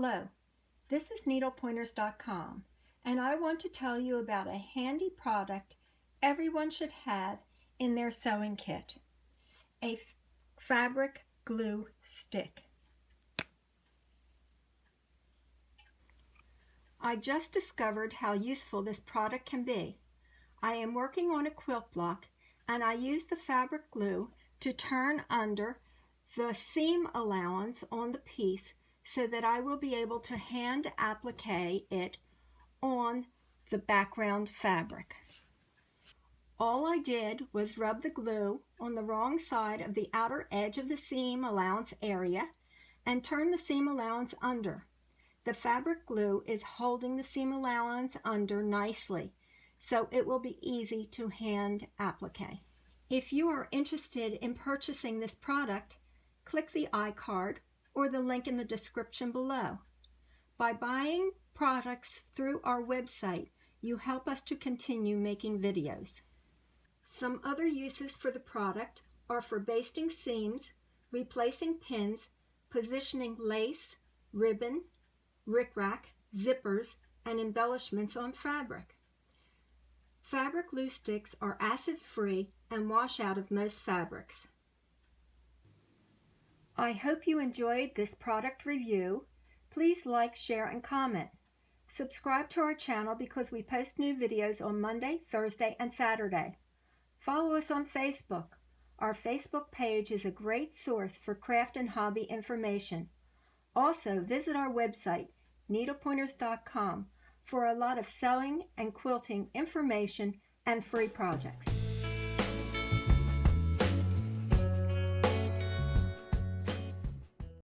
Hello, this is needlepointers.com, and I want to tell you about a handy product everyone should have in their sewing kit, a fabric glue stick. I just discovered how useful this product can be. I am working on a quilt block, and I use the fabric glue to turn under the seam allowance on the piece so that I will be able to hand applique it on the background fabric. All I did was rub the glue on the wrong side of the outer edge of the seam allowance area and turn the seam allowance under. The fabric glue is holding the seam allowance under nicely, so it will be easy to hand applique. If you are interested in purchasing this product, click the iCard or the link in the description below. By buying products through our website, you help us to continue making videos. Some other uses for the product are for basting seams, replacing pins, positioning lace, ribbon, rickrack, zippers, and embellishments on fabric. Fabric glue sticks are acid-free and wash out of most fabrics. I hope you enjoyed this product review. Please like, share, and comment. Subscribe to our channel because we post new videos on Monday, Thursday, and Saturday. Follow us on Facebook. Our Facebook page is a great source for craft and hobby information. Also, visit our website, needlepointers.com, for a lot of sewing and quilting information and free projects.